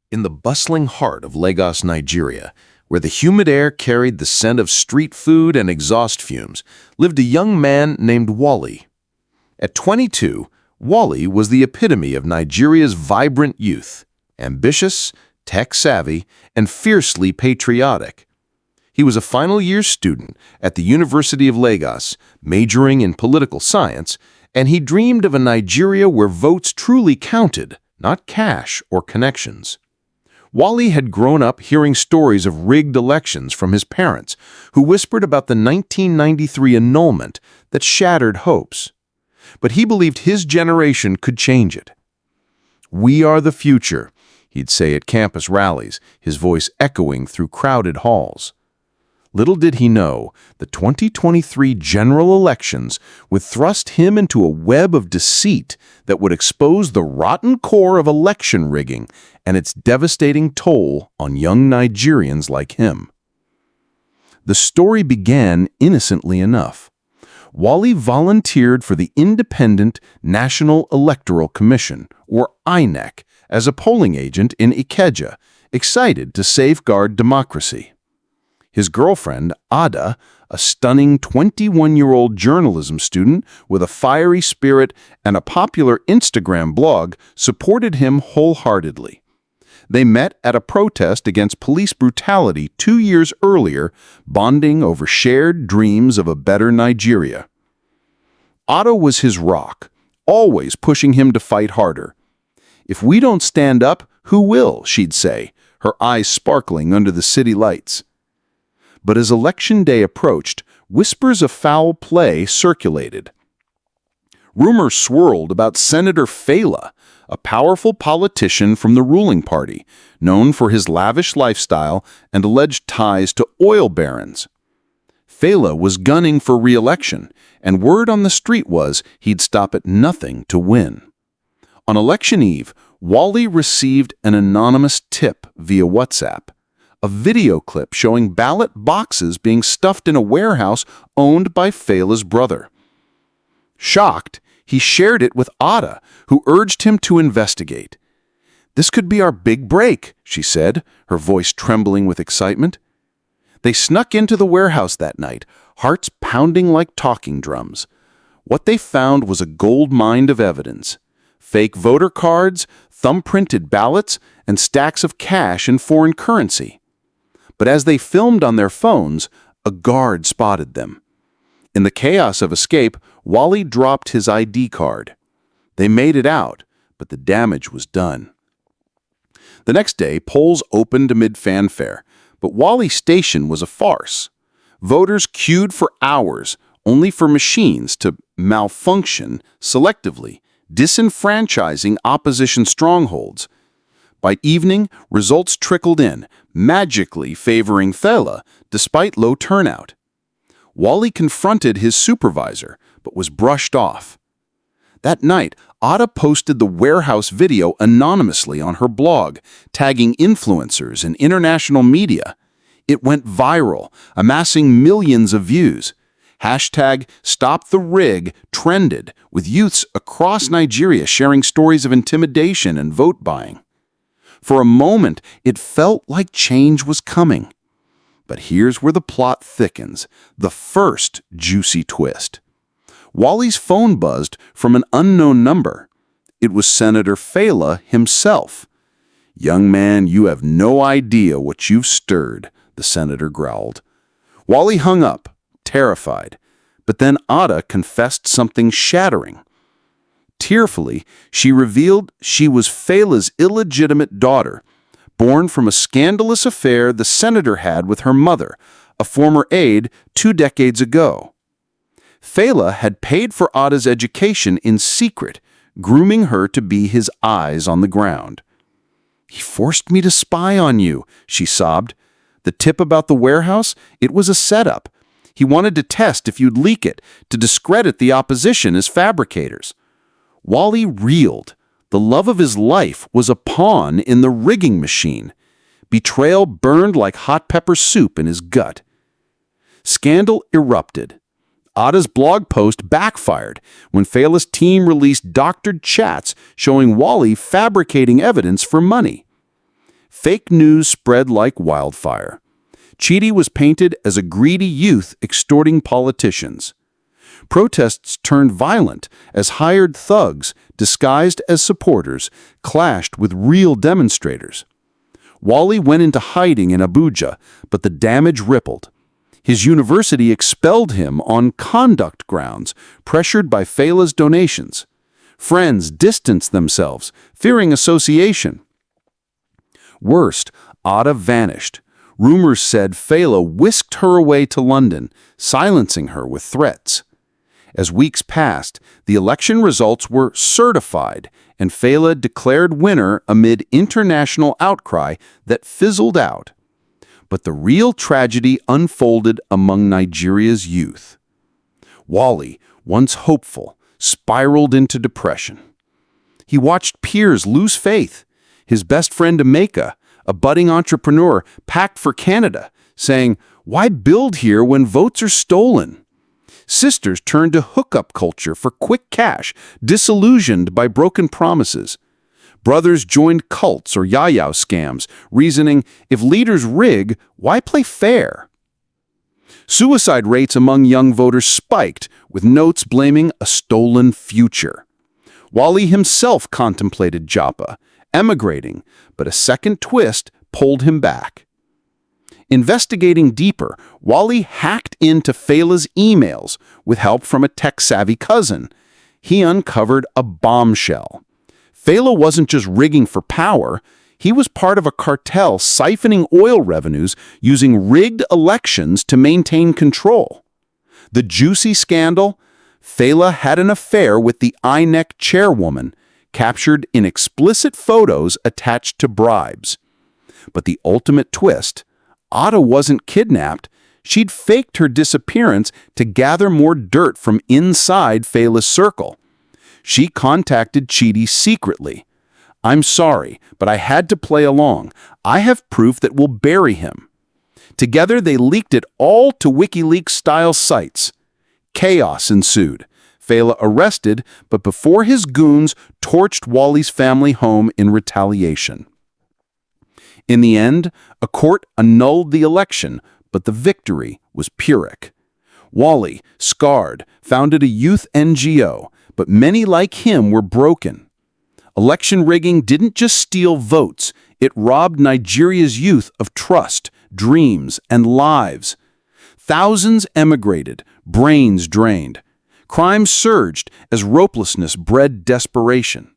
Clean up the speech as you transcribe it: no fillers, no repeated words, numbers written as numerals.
In the bustling heart of Lagos, Nigeria, where the humid air carried the scent of street food and exhaust fumes, lived a young man named Wally. At 22, Wally was the epitome of Nigeria's vibrant youth, ambitious, tech-savvy, and fiercely patriotic. He was a final-year student at the University of Lagos, majoring in political science, and he dreamed of a Nigeria where votes truly counted, not cash or connections. Wally had grown up hearing stories of rigged elections from his parents, who whispered about the 1993 annulment that shattered hopes. But he believed his generation could change it. "We are the future," he'd say at campus rallies, his voice echoing through crowded halls. Little did he know, the 2023 general elections would thrust him into a web of deceit that would expose the rotten core of election rigging and its devastating toll on young Nigerians like him. The story began innocently enough. Wally volunteered for the Independent National Electoral Commission, or INEC, as a polling agent in Ikeja, excited to safeguard democracy. His girlfriend, Ada, a stunning 21-year-old journalism student with a fiery spirit and a popular Instagram blog, supported him wholeheartedly. They met at a protest against police brutality 2 years earlier, bonding over shared dreams of a better Nigeria. Ada was his rock, always pushing him to fight harder. "If we don't stand up, who will?" she'd say, her eyes sparkling under the city lights. But as Election Day approached, whispers of foul play circulated. Rumors swirled about Senator Fela, a powerful politician from the ruling party, known for his lavish lifestyle and alleged ties to oil barons. Fela was gunning for re-election, and word on the street was he'd stop at nothing to win. On election eve, Wally received an anonymous tip via WhatsApp. A video clip showing ballot boxes being stuffed in a warehouse owned by Fela's brother. Shocked, he shared it with Ada, who urged him to investigate. "This could be our big break," she said, her voice trembling with excitement. They snuck into the warehouse that night, hearts pounding like talking drums. What they found was a gold mine of evidence: fake voter cards, thumb-printed ballots, and stacks of cash in foreign currency. But as they filmed on their phones, a guard spotted them. In the chaos of escape, Wally dropped his ID card. They made it out, but the damage was done. The next day, polls opened amid fanfare, but Wally's station was a farce. Voters queued for hours, only for machines to malfunction selectively, disenfranchising opposition strongholds. By evening, results trickled in, magically favoring Fela, despite low turnout. Wally confronted his supervisor, but was brushed off. That night, Ada posted the warehouse video anonymously on her blog, tagging influencers and international media. It went viral, amassing millions of views. #StopTheRig trended, with youths across Nigeria sharing stories of intimidation and vote buying. For a moment, it felt like change was coming. But here's where the plot thickens, the first juicy twist. Wally's phone buzzed from an unknown number. It was Senator Fela himself. "Young man, you have no idea what you've stirred," the senator growled. Wally hung up, terrified. But then Ada confessed something shattering. Tearfully, she revealed she was Fela's illegitimate daughter, born from a scandalous affair the senator had with her mother, a former aide 2 decades ago. Fela had paid for Ada's education in secret, grooming her to be his eyes on the ground. "He forced me to spy on you," she sobbed. "The tip about the warehouse? It was a setup. He wanted to test if you'd leak it, to discredit the opposition as fabricators." Wally reeled. The love of his life was a pawn in the rigging machine. Betrayal burned like hot pepper soup in his gut. Scandal erupted. Ada's blog post backfired when Fela's team released doctored chats showing Wally fabricating evidence for money. Fake news spread like wildfire. Chidi was painted as a greedy youth extorting politicians. Protests turned violent as hired thugs, disguised as supporters, clashed with real demonstrators. Wally went into hiding in Abuja, but the damage rippled. His university expelled him on conduct grounds, pressured by Fela's donations. Friends distanced themselves, fearing association. Worst, Ada vanished. Rumors said Fela whisked her away to London, silencing her with threats. As weeks passed, the election results were certified, and Fela declared winner amid international outcry that fizzled out. But the real tragedy unfolded among Nigeria's youth. Wally, once hopeful, spiraled into depression. He watched peers lose faith. His best friend Emeka, a budding entrepreneur, packed for Canada, saying, "Why build here when votes are stolen?" Sisters turned to hookup culture for quick cash, disillusioned by broken promises. Brothers joined cults or yayao scams, reasoning, if leaders rig, why play fair? Suicide rates among young voters spiked, with notes blaming a stolen future. Wally himself contemplated Japa, emigrating, but a second twist pulled him back. Investigating deeper, Wally hacked into Fela's emails with help from a tech-savvy cousin. He uncovered a bombshell. Fela wasn't just rigging for power, he was part of a cartel siphoning oil revenues using rigged elections to maintain control. The juicy scandal? Fela had an affair with the INEC chairwoman, captured in explicit photos attached to bribes. But the ultimate twist? Ada wasn't kidnapped. She'd faked her disappearance to gather more dirt from inside Fela's circle. She contacted Chidi secretly. "I'm sorry, but I had to play along. I have proof that will bury him." Together, they leaked it all to WikiLeaks-style sites. Chaos ensued. Fela arrested, but before his goons torched Wally's family home in retaliation. In the end, a court annulled the election, but the victory was Pyrrhic. Wally, scarred, founded a youth NGO, but many like him were broken. Election rigging didn't just steal votes, it robbed Nigeria's youth of trust, dreams, and lives. Thousands emigrated, brains drained. Crime surged as ropelessness bred desperation.